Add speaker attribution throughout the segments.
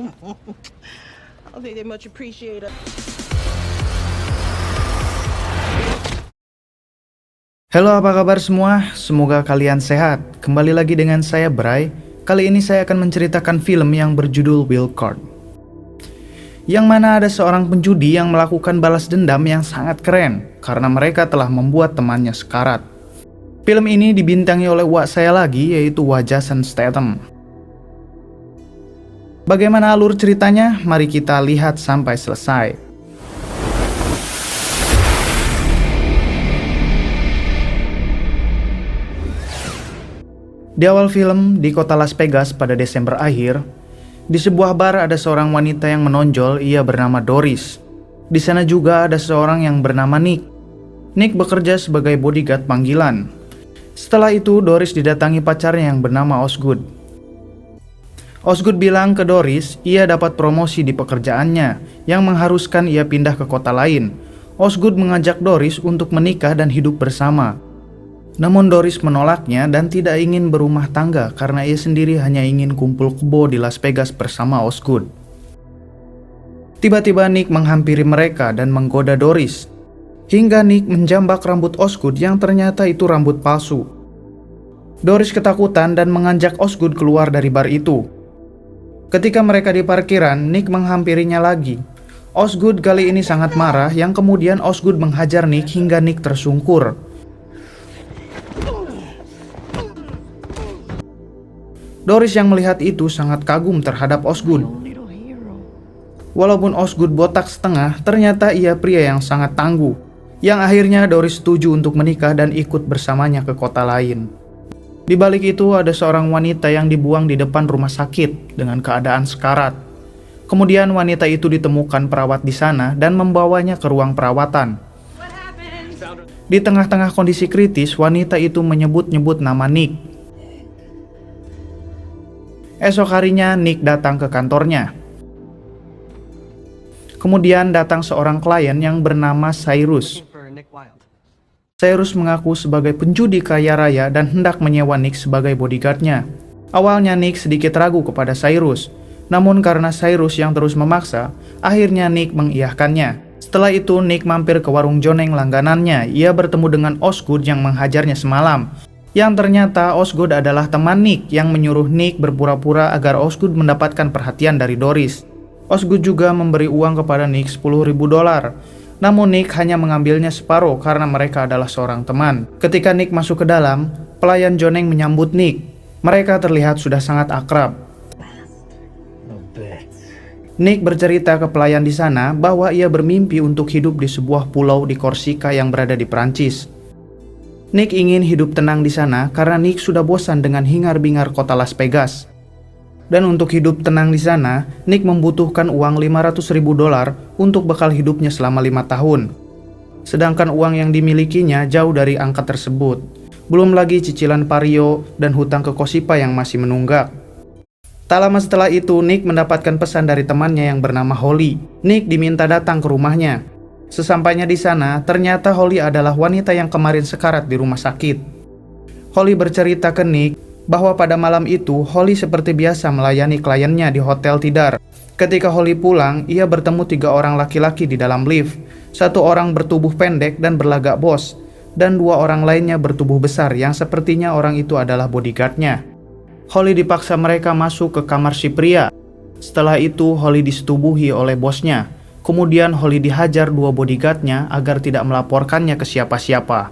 Speaker 1: I don't think they much appreciate it.
Speaker 2: Halo, apa kabar semua? Semoga kalian sehat. Kembali lagi dengan saya Bray. Kali ini saya akan menceritakan film yang berjudul Wild Card. Yang mana ada seorang penjudi yang melakukan balas dendam yang sangat keren karena mereka telah membuat temannya sekarat. Film ini dibintangi oleh wak saya lagi, yaitu Jason Statham. Bagaimana alur ceritanya? Mari kita lihat sampai selesai. Di awal film, di kota Las Vegas pada Desember akhir, di sebuah bar ada seorang wanita yang menonjol, ia bernama Doris. Di sana juga ada seorang yang bernama Nick. Nick bekerja sebagai bodyguard panggilan. Setelah itu, Doris didatangi pacarnya yang bernama Osgood. Osgood bilang ke Doris, ia dapat promosi di pekerjaannya, yang mengharuskan ia pindah ke kota lain. Osgood mengajak Doris untuk menikah dan hidup bersama. Namun Doris menolaknya dan tidak ingin berumah tangga karena ia sendiri hanya ingin kumpul kebo di Las Vegas bersama Osgood. Tiba-tiba Nick menghampiri mereka dan menggoda Doris, hingga Nick menjambak rambut Osgood yang ternyata itu rambut palsu. Doris ketakutan dan mengajak Osgood keluar dari bar itu. Ketika mereka di parkiran, Nick menghampirinya lagi. Osgood kali ini sangat marah, yang kemudian Osgood menghajar Nick hingga Nick tersungkur. Doris yang melihat itu sangat kagum terhadap Osgood. Walaupun Osgood botak setengah, ternyata ia pria yang sangat tangguh, yang akhirnya Doris setuju untuk menikah dan ikut bersamanya ke kota lain. Di balik itu ada seorang wanita yang dibuang di depan rumah sakit dengan keadaan sekarat. Kemudian wanita itu ditemukan perawat di sana dan membawanya ke ruang perawatan. Di tengah-tengah kondisi kritis, wanita itu menyebut-nyebut nama Nick. Esok harinya Nick datang ke kantornya. Kemudian datang seorang klien yang bernama Cyrus. Cyrus mengaku sebagai penjudi kaya raya dan hendak menyewa Nick sebagai bodyguardnya. Awalnya Nick sedikit ragu kepada Cyrus, namun karena Cyrus yang terus memaksa, akhirnya Nick mengiyakannya. Setelah itu Nick mampir ke warung joneng langganannya. Ia bertemu dengan Osgood yang menghajarnya semalam, yang ternyata Osgood adalah teman Nick yang menyuruh Nick berpura-pura agar Osgood mendapatkan perhatian dari Doris. Osgood juga memberi uang kepada Nick $10.000. Namun Nick hanya mengambilnya separuh karena mereka adalah seorang teman. Ketika Nick masuk ke dalam, pelayan joneng menyambut Nick. Mereka terlihat sudah sangat akrab. Nick bercerita ke pelayan di sana bahwa ia bermimpi untuk hidup di sebuah pulau di Korsika yang berada di Prancis. Nick ingin hidup tenang di sana karena Nick sudah bosan dengan hingar-bingar kota Las Vegas. Dan untuk hidup tenang di sana, Nick membutuhkan uang $500.000 untuk bekal hidupnya selama 5 tahun. Sedangkan uang yang dimilikinya jauh dari angka tersebut. Belum lagi cicilan Vario dan hutang ke Kosipa yang masih menunggak. Tak lama setelah itu, Nick mendapatkan pesan dari temannya yang bernama Holly. Nick diminta datang ke rumahnya. Sesampainya di sana, ternyata Holly adalah wanita yang kemarin sekarat di rumah sakit. Holly bercerita ke Nick bahwa pada malam itu Holly seperti biasa melayani kliennya di Hotel Tidar. Ketika Holly pulang, ia bertemu 3 orang laki-laki di dalam lift. 1 orang bertubuh pendek dan berlagak bos, dan 2 orang lainnya bertubuh besar yang sepertinya orang itu adalah bodyguardnya. Holly dipaksa mereka masuk ke kamar si pria. Setelah itu Holly disetubuhi oleh bosnya. Kemudian Holly dihajar 2 bodyguardnya agar tidak melaporkannya ke siapa-siapa.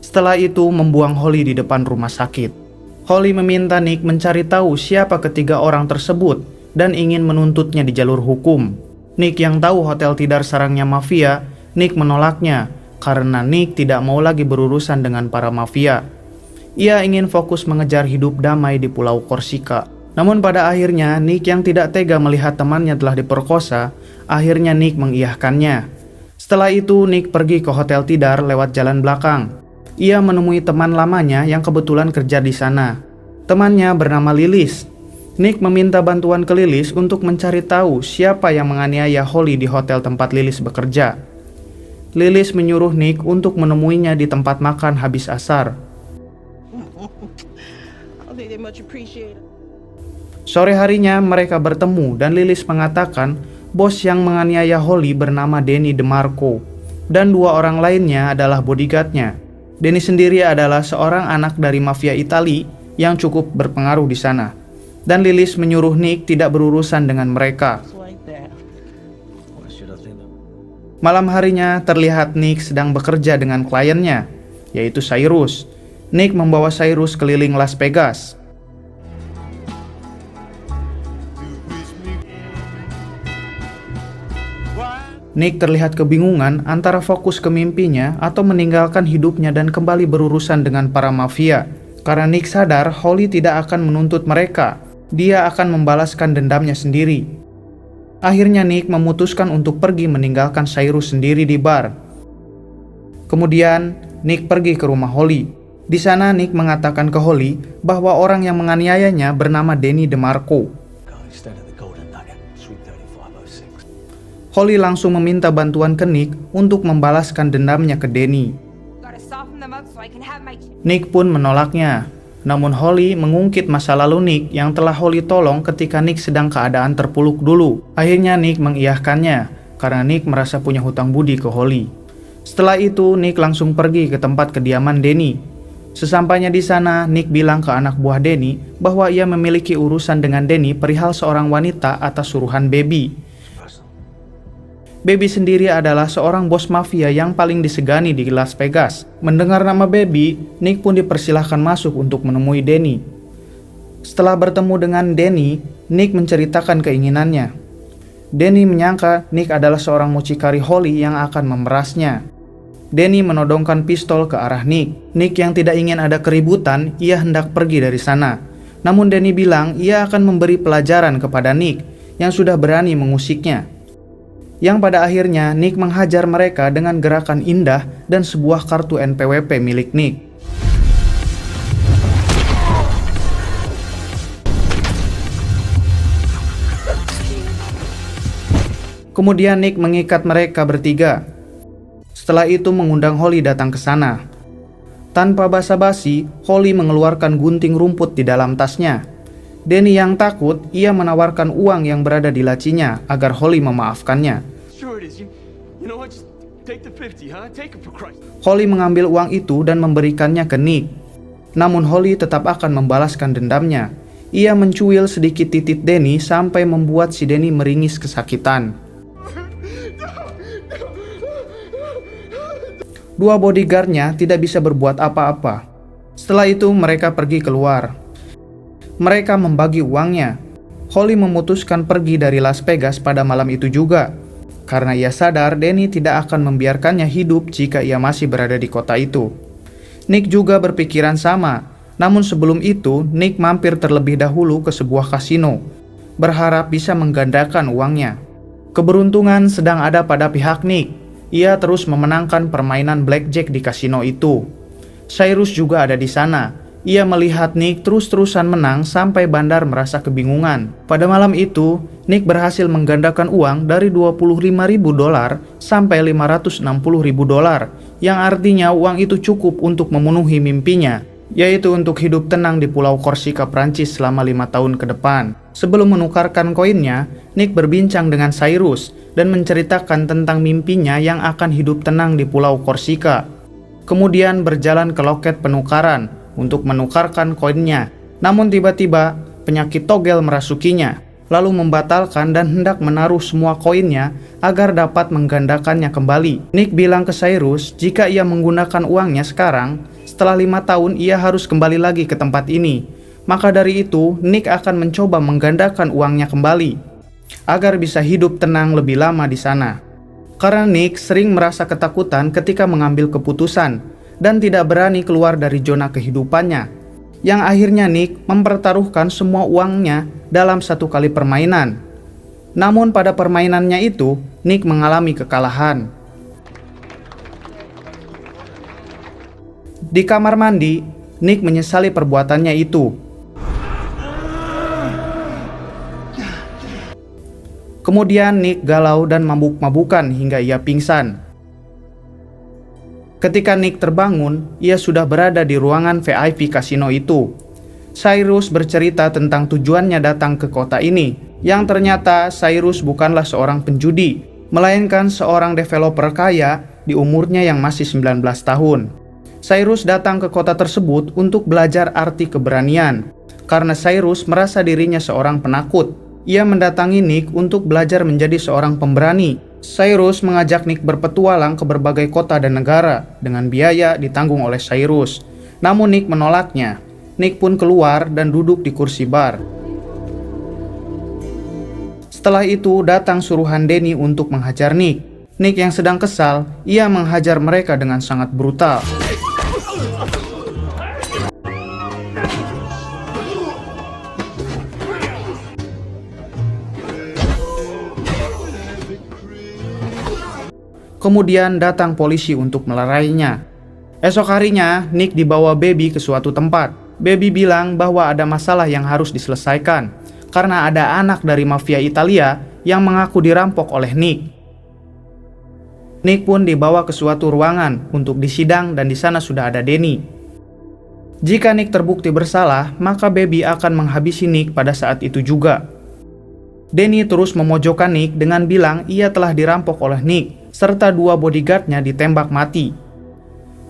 Speaker 2: Setelah itu membuang Holly di depan rumah sakit. Holly meminta Nick mencari tahu siapa ketiga orang tersebut dan ingin menuntutnya di jalur hukum. Nick yang tahu Hotel Tidar sarangnya mafia, Nick menolaknya karena Nick tidak mau lagi berurusan dengan para mafia. Ia ingin fokus mengejar hidup damai di Pulau Korsika. Namun pada akhirnya Nick yang tidak tega melihat temannya telah diperkosa, akhirnya Nick mengiyakannya. Setelah itu Nick pergi ke Hotel Tidar lewat jalan belakang. Ia menemui teman lamanya yang kebetulan kerja di sana. Temannya bernama Lilis. Nick meminta bantuan ke Lilis untuk mencari tahu siapa yang menganiaya Holly di hotel tempat Lilis bekerja. Lilis menyuruh Nick untuk menemuinya di tempat makan habis asar. Sore harinya mereka bertemu dan Lilis mengatakan bos yang menganiaya Holly bernama Danny DeMarco dan 2 orang lainnya adalah bodyguardnya. Danny sendiri adalah seorang anak dari mafia Itali yang cukup berpengaruh di sana. Dan Lilis menyuruh Nick tidak berurusan dengan mereka. Malam harinya terlihat Nick sedang bekerja dengan kliennya, yaitu Cyrus. Nick membawa Cyrus keliling Las Vegas. Nick terlihat kebingungan antara fokus ke mimpinya atau meninggalkan hidupnya dan kembali berurusan dengan para mafia. Karena Nick sadar Holly tidak akan menuntut mereka, dia akan membalaskan dendamnya sendiri. Akhirnya Nick memutuskan untuk pergi meninggalkan Cyrus sendiri di bar. Kemudian Nick pergi ke rumah Holly. Di sana Nick mengatakan ke Holly bahwa orang yang menganiayanya bernama Danny DeMarco. Holly langsung meminta bantuan ke Nick untuk membalaskan dendamnya ke Danny. Nick pun menolaknya. Namun Holly mengungkit masa lalu Nick yang telah Holly tolong ketika Nick sedang keadaan terpuruk dulu. Akhirnya Nick mengiyahkannya karena Nick merasa punya hutang budi ke Holly. Setelah itu Nick langsung pergi ke tempat kediaman Danny. Sesampainya di sana, Nick bilang ke anak buah Danny bahwa ia memiliki urusan dengan Danny perihal seorang wanita atas suruhan Baby. Baby sendiri adalah seorang bos mafia yang paling disegani di Las Vegas. Mendengar nama Baby, Nick pun dipersilahkan masuk untuk menemui Danny. Setelah bertemu dengan Danny, Nick menceritakan keinginannya. Danny menyangka Nick adalah seorang mucikari Holly yang akan memerasnya. Danny menodongkan pistol ke arah Nick. Nick yang tidak ingin ada keributan, ia hendak pergi dari sana. Namun Danny bilang ia akan memberi pelajaran kepada Nick yang sudah berani mengusiknya. Yang pada akhirnya Nick menghajar mereka dengan gerakan indah dan sebuah kartu NPWP milik Nick. Kemudian Nick mengikat mereka bertiga. Setelah itu mengundang Holly datang ke sana. Tanpa basa-basi, Holly mengeluarkan gunting rumput di dalam tasnya. Danny yang takut, ia menawarkan uang yang berada di lacinya agar Holly memaafkannya. Holly mengambil uang itu dan memberikannya ke Nick. Namun Holly tetap akan membalaskan dendamnya. Ia mencuil sedikit titik Danny sampai membuat si Danny meringis kesakitan. 2 bodyguardnya tidak bisa berbuat apa-apa. Setelah itu mereka pergi keluar. Mereka membagi uangnya. Holly memutuskan pergi dari Las Vegas pada malam itu juga, karena ia sadar Danny tidak akan membiarkannya hidup jika ia masih berada di kota itu. Nick juga berpikiran sama, namun sebelum itu Nick mampir terlebih dahulu ke sebuah kasino, berharap bisa menggandakan uangnya. Keberuntungan sedang ada pada pihak Nick. Ia terus memenangkan permainan blackjack di kasino itu. Cyrus juga ada di sana. Ia melihat Nick terus-terusan menang sampai Bandar merasa kebingungan. Pada malam itu, Nick berhasil menggandakan uang dari $25.000 sampai $560.000, yang artinya uang itu cukup untuk memenuhi mimpinya, yaitu untuk hidup tenang di Pulau Korsika, Prancis selama 5 tahun ke depan. Sebelum menukarkan koinnya, Nick berbincang dengan Cyrus dan menceritakan tentang mimpinya yang akan hidup tenang di Pulau Korsika. Kemudian berjalan ke loket penukaran untuk menukarkan koinnya. Namun tiba-tiba penyakit togel merasukinya, lalu membatalkan dan hendak menaruh semua koinnya agar dapat menggandakannya kembali. Nick bilang ke Cyrus jika ia menggunakan uangnya sekarang, setelah 5 tahun ia harus kembali lagi ke tempat ini. Maka dari itu, Nick akan mencoba menggandakan uangnya kembali, agar bisa hidup tenang lebih lama di sana. Karena Nick sering merasa ketakutan ketika mengambil keputusan, dan tidak berani keluar dari zona kehidupannya, yang akhirnya Nick mempertaruhkan semua uangnya dalam 1 kali permainan. Namun pada permainannya itu, Nick mengalami kekalahan. Di kamar mandi, Nick menyesali perbuatannya itu. Kemudian Nick galau dan mabuk-mabukan hingga ia pingsan. Ketika Nick terbangun, ia sudah berada di ruangan VIP kasino itu. Cyrus bercerita tentang tujuannya datang ke kota ini, yang ternyata Cyrus bukanlah seorang penjudi, melainkan seorang developer kaya di umurnya yang masih 19 tahun. Cyrus datang ke kota tersebut untuk belajar arti keberanian. Karena Cyrus merasa dirinya seorang penakut, ia mendatangi Nick untuk belajar menjadi seorang pemberani. Cyrus mengajak Nick berpetualang ke berbagai kota dan negara dengan biaya ditanggung oleh Cyrus. Namun Nick menolaknya. Nick pun keluar dan duduk di kursi bar. Setelah itu datang suruhan Danny untuk menghajar Nick. Nick yang sedang kesal, ia menghajar mereka dengan sangat brutal. Kemudian datang polisi untuk melerainya. Esok harinya, Nick dibawa Baby ke suatu tempat. Baby bilang bahwa ada masalah yang harus diselesaikan karena ada anak dari mafia Italia yang mengaku dirampok oleh Nick. Nick pun dibawa ke suatu ruangan untuk disidang dan di sana sudah ada Danny. Jika Nick terbukti bersalah, maka Baby akan menghabisi Nick pada saat itu juga. Danny terus memojokkan Nick dengan bilang ia telah dirampok oleh Nick serta 2 bodyguardnya ditembak mati.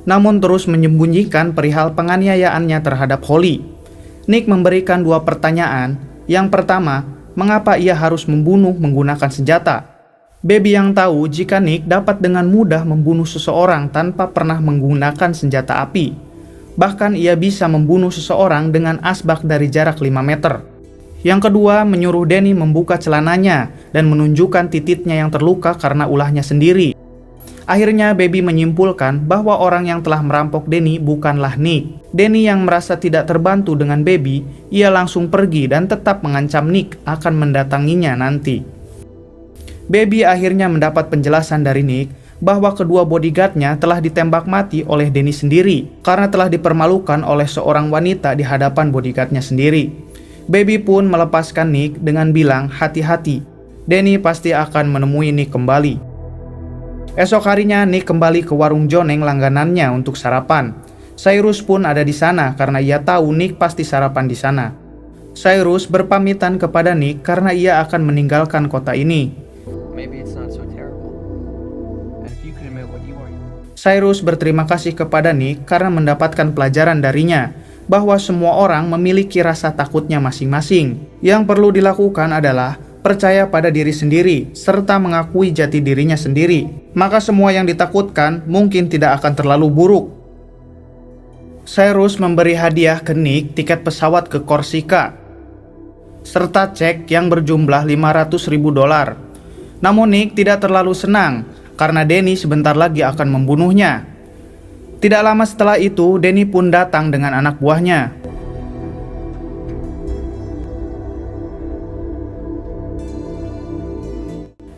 Speaker 2: Namun terus menyembunyikan perihal penganiayaannya terhadap Holly. Nick memberikan 2 pertanyaan. Yang pertama, mengapa ia harus membunuh menggunakan senjata? Baby yang tahu jika Nick dapat dengan mudah membunuh seseorang tanpa pernah menggunakan senjata api. Bahkan ia bisa membunuh seseorang dengan asbak dari jarak 5 meter. Yang kedua, menyuruh Danny membuka celananya dan menunjukkan titiknya yang terluka karena ulahnya sendiri. Akhirnya Baby menyimpulkan bahwa orang yang telah merampok Danny bukanlah Nick. Danny yang merasa tidak terbantu dengan Baby, ia langsung pergi dan tetap mengancam Nick akan mendatanginya nanti. Baby akhirnya mendapat penjelasan dari Nick bahwa kedua bodyguardnya telah ditembak mati oleh Danny sendiri karena telah dipermalukan oleh seorang wanita di hadapan bodyguardnya sendiri. Baby pun melepaskan Nick dengan bilang hati-hati, Danny pasti akan menemui Nick kembali. Esok harinya Nick kembali ke warung joneng langganannya untuk sarapan. Cyrus pun ada di sana karena ia tahu Nick pasti sarapan di sana. Cyrus berpamitan kepada Nick karena ia akan meninggalkan kota ini. Cyrus berterima kasih kepada Nick karena mendapatkan pelajaran darinya bahwa semua orang memiliki rasa takutnya masing-masing. Yang perlu dilakukan adalah percaya pada diri sendiri, serta mengakui jati dirinya sendiri. Maka semua yang ditakutkan mungkin tidak akan terlalu buruk. Cyrus memberi hadiah ke Nick tiket pesawat ke Korsika, serta cek yang berjumlah $500.000. Namun Nick tidak terlalu senang, karena Danny sebentar lagi akan membunuhnya. Tidak lama setelah itu, Danny pun datang dengan anak buahnya.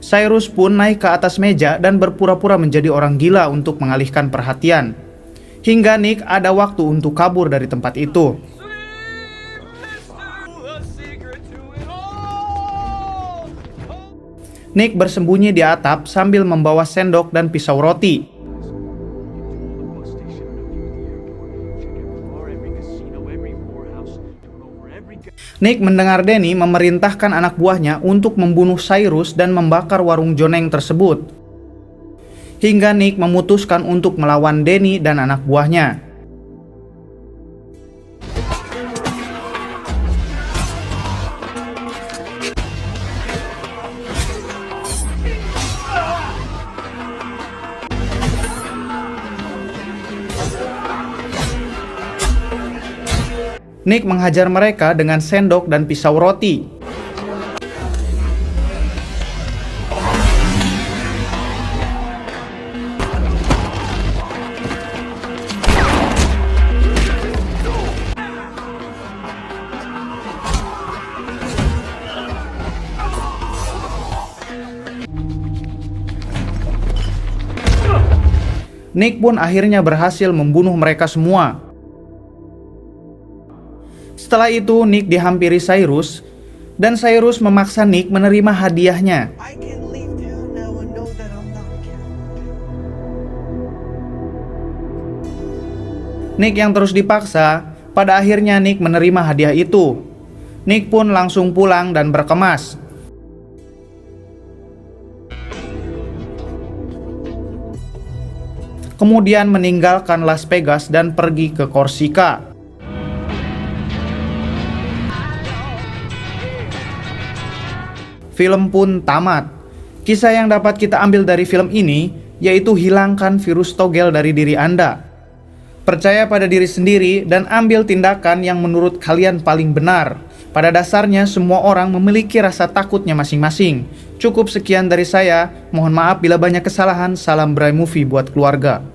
Speaker 2: Cyrus pun naik ke atas meja dan berpura-pura menjadi orang gila untuk mengalihkan perhatian. Hingga Nick ada waktu untuk kabur dari tempat itu. Nick bersembunyi di atap sambil membawa sendok dan pisau roti. Nick mendengar Danny memerintahkan anak buahnya untuk membunuh Cyrus dan membakar warung joneng tersebut. Hingga Nick memutuskan untuk melawan Danny dan anak buahnya. Nick menghajar mereka dengan sendok dan pisau roti. Nick pun akhirnya berhasil membunuh mereka semua. Setelah itu Nick dihampiri Cyrus, dan Cyrus memaksa Nick menerima hadiahnya. Nick yang terus dipaksa Pada akhirnya Nick menerima hadiah itu. Nick pun langsung pulang dan berkemas. Kemudian meninggalkan Las Vegas dan pergi ke Korsika. Film pun tamat. Kisah yang dapat kita ambil dari film ini yaitu hilangkan virus togel dari diri Anda. Percaya pada diri sendiri dan ambil tindakan yang menurut kalian paling benar. Pada dasarnya semua orang memiliki rasa takutnya masing-masing. Cukup sekian dari saya. Mohon maaf bila banyak kesalahan. Salam Bray Movie buat keluarga.